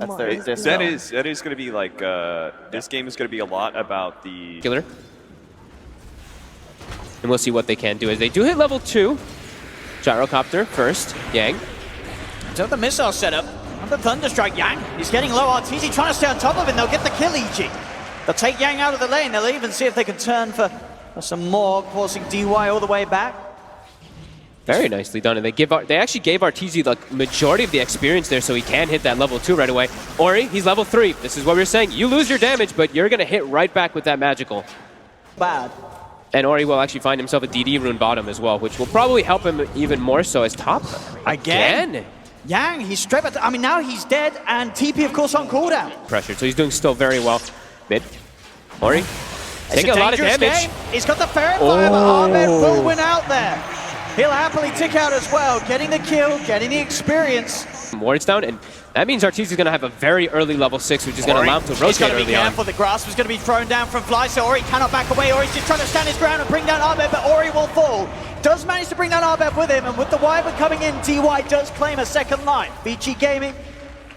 That's their that is going to be like this game is going to be a lot about the killer. And we'll see what they can do as they do hit level 2. Gyrocopter first, Yang. So the missile setup on the Thunderstrike, Yang. He's getting low RTZ, trying to stay on top of it. They'll get the kill, EG. They'll take Yang out of the lane. They'll even see if they can turn for some more, forcing DY all the way back. Very nicely done, and they actually gave RTZ the majority of the experience there, so he can hit that level 2 right away. Ori, he's level 3. This is what we were saying. You lose your damage, but you're gonna hit right back with that magical. Bad. And Ori will actually find himself a DD rune bottom as well, which will probably help him even more so as top. Again? Yang, he's straight back. I mean, now he's dead, and TP, of course, on cooldown. Pressured, so he's doing still very well. Mid. Ori, taking a lot of damage. Game. He's got the Ferret Fire, but Ahmed will win out there. He'll happily tick out as well, getting the kill, getting the experience. Ward's down, and that means RTZ is going to have a very early level 6, which is going to allow him to rotate early on. He's got to be careful. The grasp is going to be thrown down from Fly, so Ori cannot back away. Ori's just trying to stand his ground and bring down Ahmed, but Ori will fall. Does manage to bring down Ahmed with him, and with the Wyvern coming in, DY does claim a second life. VICI Gaming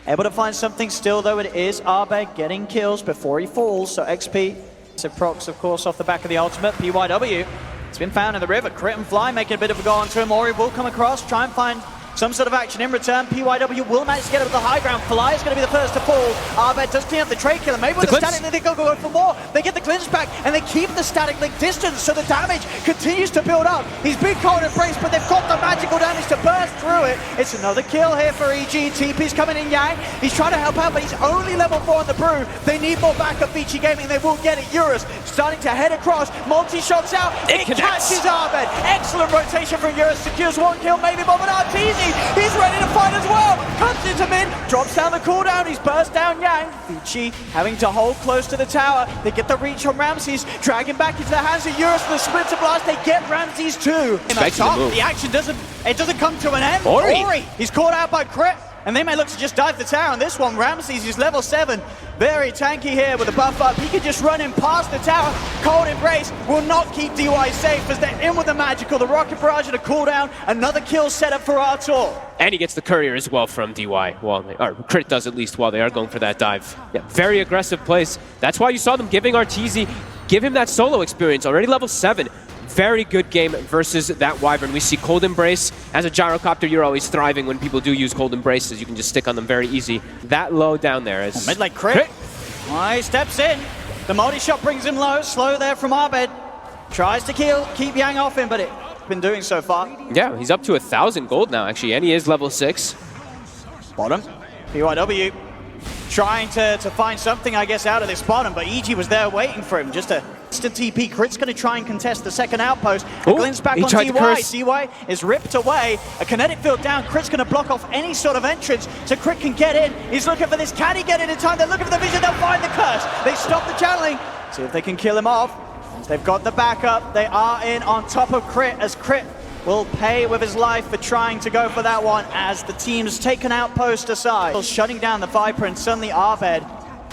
able to find something still, though it is Ahmed getting kills before he falls, so XP. So procs, of course, off the back of the ultimate. PYW. It's been found in the river. Crit and Fly making a bit of a go onto him. Ori will come across, try and find some sort of action in return. PYW will manage to get up to the high ground. Fly is going to be the first to fall. Ahmed does clean up the trade killer. Maybe with the static link, they go for more. They get the clinch back, and they keep the static link distance, so the damage continues to build up. He's been cold embraced, but they've got the magical damage to burst through it. It's another kill here for EG. TP's coming in, Yang. He's trying to help out, but he's only level 4 on the brew. They need more backup. VICI Gaming, they will get it. Eurus starting to head across. Multi-shots out. It catches Ahmed. Excellent rotation from Eurus. Secures 1 kill, maybe more, but RTZ, he's ready to fight as well. Comes into mid, drops down the cooldown. He's burst down Yang. VICI having to hold close to the tower. They get the reach on Ramses, drag him back into the hands of Eurus for the Splinter Blast. They get Ramses too. The action doesn't come to an end. Ori, he's caught out by Crit, and they may look to just dive the tower on this one. Ramses is level 7. Very tanky here with the buff up. He can just run him past the tower. Cold Embrace will not keep DY safe as they're in with the magical. The Rocket Barrage and a cooldown. Another kill set up for Artur. And he gets the courier as well from DY. Well, or Crit does at least while they are going for that dive. Yeah, very aggressive plays. That's why you saw them giving RTZ, give him that solo experience. Already level 7. Very good game versus that Wyvern. We see Cold Embrace. As a Gyrocopter, you're always thriving when people do use Cold Embraces. You can just stick on them very easy. That low down there is... Mid-lane Crit. He steps in. The multi-shot brings him low. Slow there from Ahmed. Tries to keep Yang off him, but it's been doing so far. Yeah, he's up to 1,000 gold now, actually, and he is level 6. Bottom. PYW trying to find something, I guess, out of this bottom, but EG was there waiting for him. Just a TP. Crit's going to try and contest the second outpost. A glimpse back on DY. DY is ripped away. A kinetic field down. Crit's going to block off any sort of entrance so Crit can get in. He's looking for this. Can he get in time? They're looking for the vision. They'll find the curse. They stop the channeling. See if they can kill him off. Once they've got the backup, they are in on top of Crit, as Crit will pay with his life for trying to go for that one as the team's taken outpost aside. Shutting down the Viper, and suddenly Ahmed,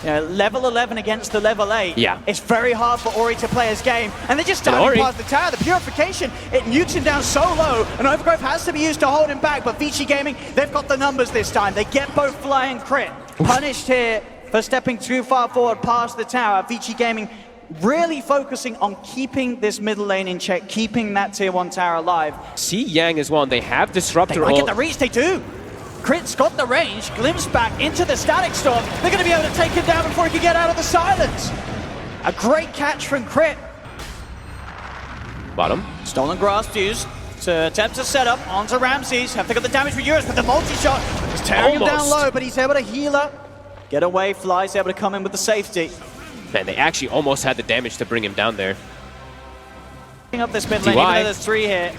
level 11 against the level 8. Yeah. It's very hard for Ori to play his game. And they're just diving past the tower. The Purification, it nukes him down so low. And Overgrowth has to be used to hold him back. But VICI Gaming, they've got the numbers this time. They get both Fly and Crit. Punished here for stepping too far forward past the tower. VICI Gaming really focusing on keeping this middle lane in check, keeping that tier 1 tower alive. See Yang as well, and they have Disruptor. They might get the reach, they do. Crit's got the range, glimpse back into the Static Storm. They're going to be able to take him down before he can get out of the silence. A great catch from Crit. Bottom. Stolen Grasp used to attempt to set up onto Ramses. Have to get the damage for Eurus, but the multi-shot is tearing him down low, but he's able to heal up. Get away, Fly's able to come in with the safety. Man, they actually almost had the damage to bring him down there. Up this mid lane, even though there's 3 here.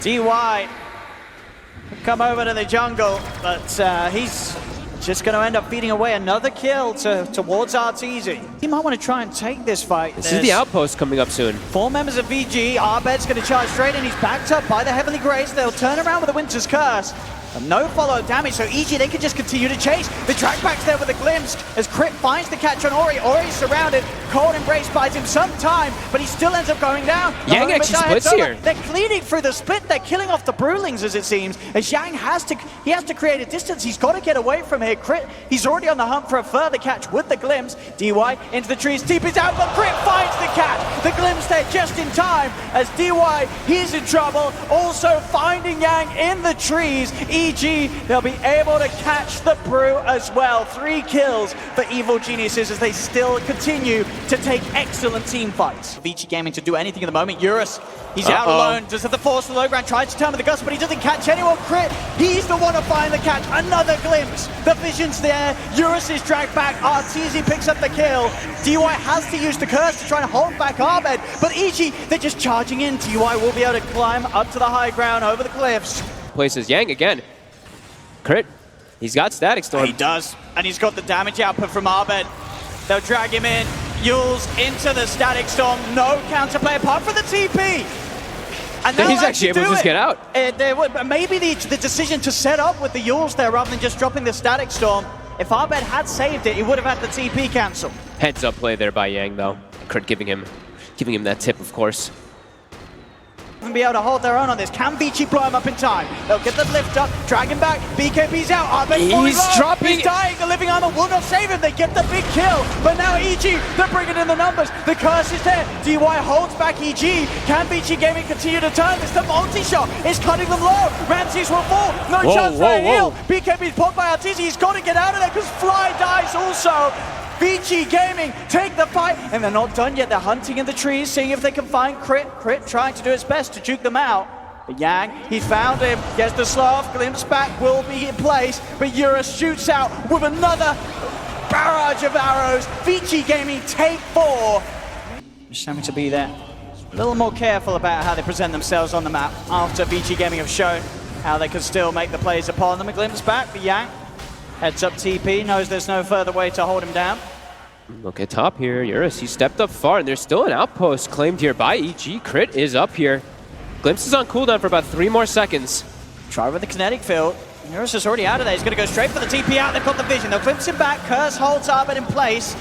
DY come over to the jungle, but he's just going to end up feeding away another kill towards RTZ. He might want to try and take this fight. This is the outpost coming up soon. 4 members of VG. Ahmed's going to charge straight in. He's backed up by the Heavenly Grace. They'll turn around with the Winter's Curse. No follow damage, so EG, they can just continue to chase. The drag back's there with a glimpse as Crit finds the catch on Ori. Ori's surrounded. Cold Embrace buys him some time, but he still ends up going down. Yang actually splits here. They're cleaning through the split. They're killing off the Brewlings, as it seems. As Yang has to create a distance. He's got to get away from here. Crit, he's already on the hunt for a further catch with the glimpse. DY into the trees. TP's out, but Crit finds the catch. The glimpse there just in time as DY, he's in trouble. Also finding Yang in the trees. EG, they'll be able to catch the Brew as well. 3 kills for Evil Geniuses as they still continue to take excellent team fights. VICI Gaming to do anything at the moment. Eurus, he's out alone, just at the force of the low ground, tries to turn with the gust, but he doesn't catch anyone. Crit, he's the one to find the catch. Another glimpse. The vision's there. Eurus is dragged back. Arteezy picks up the kill. DY has to use the curse to try and hold back Arbed, but EG, they're just charging in. DY will be able to climb up to the high ground over the cliffs. Places Yang again. Crit, he's got Static Storm. He does, and he's got the damage output from Arbed. They'll drag him in. Yules into the Static Storm. No counterplay apart from the TP. And he's actually able to just get out. Maybe the decision to set up with the Yules there rather than just dropping the Static Storm. If Arbed had saved it, he would have had the TP cancel. Heads up play there by Yang though. Crit giving him that tip, of course. And be able to hold their own on this. Can VICI blow him up in time? They'll get the lift up, drag him back. BKB's out. Arbed falling low. Dropping. He's dying. The living armor will not save him. They get the big kill. But now EG, they're bringing in the numbers. The curse is there. DY holds back EG. Can VICI Gaming continue to turn this? The multi-shot is cutting them low. Ramses will fall. No chance for a heal. BKB's popped by Arteezy. He's got to get out of there because Fly dies also. VICI Gaming take the fight, and they're not done yet. They're hunting in the trees, seeing if they can find Crit. Crit trying to do its best to juke them out. But Yang, he found him, gets the slow off, glimpse back will be in place, but Eurus shoots out with another barrage of arrows. VICI Gaming take 4. Just having to be there. A little more careful about how they present themselves on the map after VICI Gaming have shown how they can still make the plays upon them. A glimpse back, but Yang heads up TP, knows there's no further way to hold him down. Look at top here, Eurus, he stepped up far, and there's still an outpost claimed here by EG. Crit is up here. Glimpse is on cooldown for about 3 more seconds. Try with the kinetic field. Eurus is already out of there. He's going to go straight for the TP out. They've got the vision. They'll glimpse him back. Curse holds Arbed in place.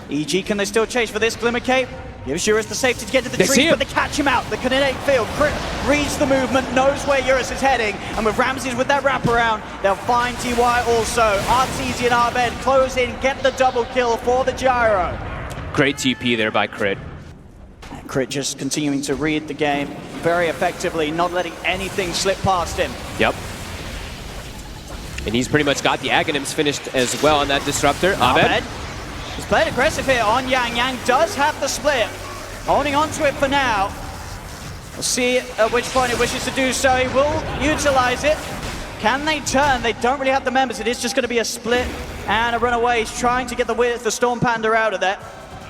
EG, can they still chase for this Glimmer Cape? Gives Eurus the safety to get to the tree, but they catch him out. The kinetic field, Crit reads the movement, knows where Eurus is heading, and with Ramses with that wraparound, they'll find TY also. Arteezy and Arbed close in, get the double kill for the Gyro. Great TP there by Crit. Crit just continuing to read the game very effectively, not letting anything slip past him. Yep. And he's pretty much got the Aghanims finished as well on that Disruptor. Arbed. He's played aggressive here on Yang. Yang does have the split. Holding on to it for now. We'll see at which point he wishes to do so. He will utilize it. Can they turn? They don't really have the members. It is just going to be a split and a runaway. He's trying to get the Storm Panda out of there.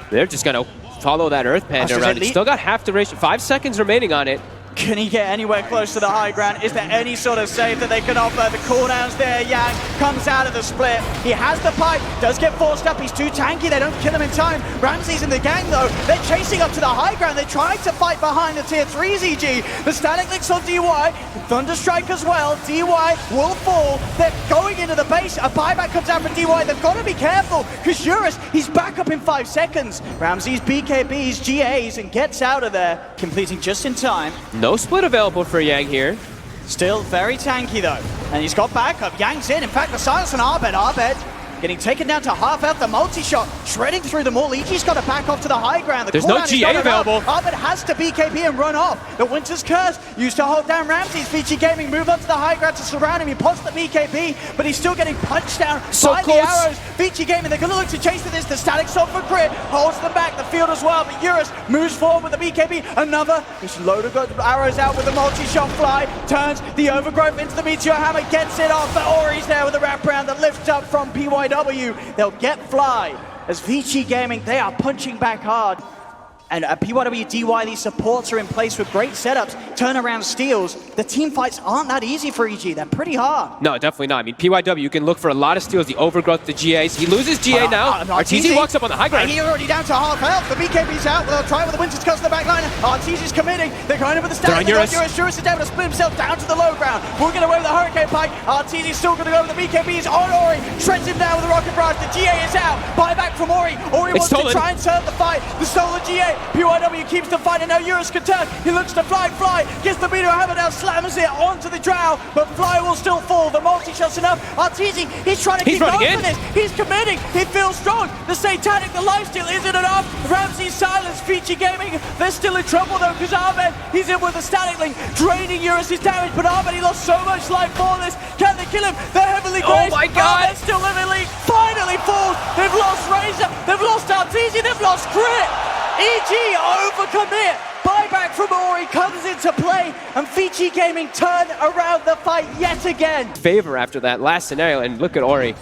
They're just going to follow that Earth Panda around. It's still got half duration. 5 seconds remaining on it. Can he get anywhere close to the high ground? Is there any sort of save that they can offer? The cooldowns there. Yang comes out of the split. He has the pipe, does get forced up. He's too tanky. They don't kill him in time. Ramses and the gang, though, they're chasing up to the high ground. They're trying to fight behind the tier 3s, EG. The static licks on DY. Thunderstrike as well. DY will fall. They're going into the base. A buyback comes out from DY. They've got to be careful because Eurus, he's back up in 5 seconds. Ramses BKBs, GAs, and gets out of there, completing just in time. No split available for Yang here. Still very tanky though. And he's got backup. Yang's in. In fact, the silence on Arbed. Arbed getting taken down to half health. The multi-shot shredding through them all. EG's got to back off to the high ground. There's no GA available. Arbed has to BKB and run off. The Winter's Curse used to hold down Ramses. VICI Gaming move up to the high ground to surround him. He pops the BKB, but he's still getting punched down by the arrows. VICI Gaming, they're going to look to chase for this. The static shot for Crit holds them back. The field as well, but Eurus moves forward with the BKB. Another, he's loaded arrows out with the multi-shot. Fly turns the overgrowth into the Meteor Hammer, gets it off, but Ori's there with the wraparound that lifts up from PYW. They'll get Fly as VICI Gaming, they are punching back hard. And PYW, DY, these supports are in place with great setups, turnaround steals. The team fights aren't that easy for EG. They're pretty hard. No, definitely not. I mean, PYW, you can look for a lot of steals. The overgrowth, the GAs. He loses GA now. RTZ walks up on the high ground. He's already down to half health. The BKB's out. They'll try with the Winter's Curse in the back line. RTZ's committing. They're going in with the stack. Eurus is able to split himself down to the low ground. We're going to away with the Hurricane Pike. RTZ's still going to go with the BKB's on Ori. Shreds him down with the Rocket Barrage. The GA is out. Buyback from Ori. Ori wants to try and turn the fight. The stolen GA. PYW keeps the fight, and now Eurus can turn. He looks to Fly, gets the meter hammer down, slams it onto the Drow, but Fly will still fall. The multi-shot's enough. RTZ, he's trying to keep going for this. He's committing. He feels strong. The Satanic, the lifesteal isn't enough. Ramsey's silence. VICI Gaming, they're still in trouble though, because Ahmed, he's in with the Static Link, draining Eurus' damage, but Ahmed, he lost so much life for this. Can they kill him? They're heavily grazed. Oh my god! Ahmed still living, finally falls. They've lost Razor. They've lost RTZ. They've lost Crit. EG overcommit. Buyback from Ori comes into play, and VICI Gaming turn around the fight yet again. Favor after that last scenario, and look at Ori.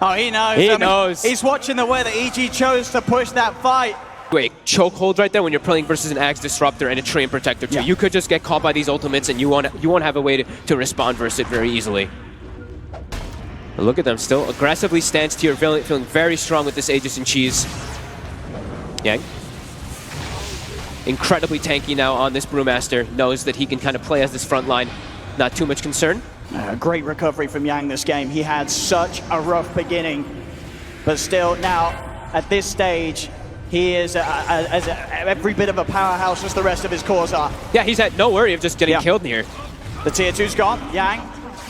Oh, he knows. He knows. He's watching the way that EG chose to push that fight. Wait, chokehold right there when you're playing versus an Axe Disruptor and a Treant Protector too. Yeah. You could just get caught by these ultimates, and you won't have a way to respond versus it very easily. But look at them, still aggressively stance tier, feeling very strong with this Aegis and Cheese. Yang. Incredibly tanky now on this Brewmaster, knows that he can kind of play as this front line. Not too much concern. Great recovery from Yang this game. He had such a rough beginning, but still now at this stage, he is every bit of a powerhouse as the rest of his cores are. Yeah, he's had no worry of just getting killed here. The tier 2's gone. Yang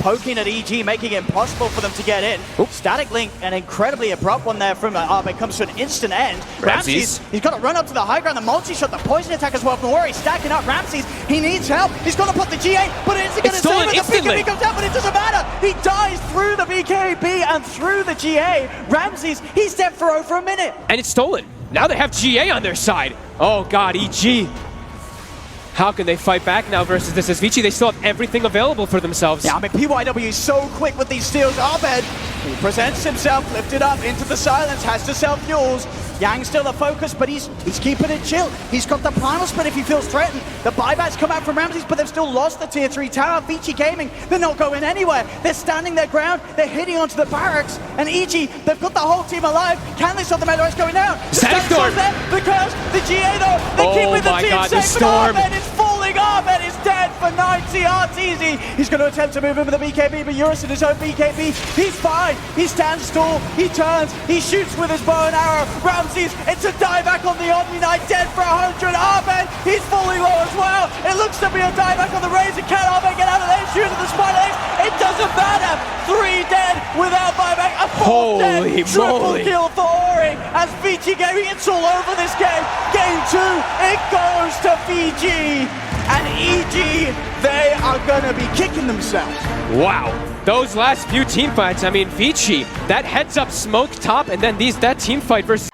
poking at EG, making it impossible for them to get in. Oops. Static Link, an incredibly abrupt one there from Ahmed, comes to an instant end. Ramses. He's got to run up to the high ground, the multi-shot, the poison attack as well from Ori, stacking up Ramses. He needs help. He's got to put the GA, but it's going to save it. The BKB comes out, but it doesn't matter. He dies through the BKB and through the GA. Ramses, he's dead for over a minute. And it's stolen. Now they have GA on their side. Oh god, EG. How can they fight back now versus this as VICI? They still have everything available for themselves. Yeah, I mean, PYW is so quick with these steals. Abed, he presents himself, lifted up into the silence, has to self-fuels. Yang's still the focus, but he's keeping it chill. He's got the primal split if he feels threatened. The buybacks come out from Ramses, but they've still lost the tier 3 tower. VICI Gaming, they're not going anywhere. They're standing their ground. They're hitting onto the barracks. And EG, they've got the whole team alive. Can they stop the melee going down? Static Storm! Because the GA, though, they're keeping the team safe. Storm! Ahmed is falling. Ahmed is dead for 90 RTZ. He's going to attempt to move in with the BKB, but Eurus in his own BKB. He's fine. He stands tall. He turns. He shoots with his bow and arrow. Ramses, it's a dieback on the Omni Knight, dead for 100. Ahmed, he's falling low as well. It looks to be a dieback on the Razor. Can Ahmed get out of there? Shooting the Spider Legs. It doesn't matter. 3 dead without buyback. A 4th dead. Triple kill for Ori as VICI Gaming. It's all over this game. Game 2, it goes to Fiji. And EG, they are going to be kicking themselves. Wow. Those last few team fights, I mean, VICI, that heads up smoke top, and then that team fight versus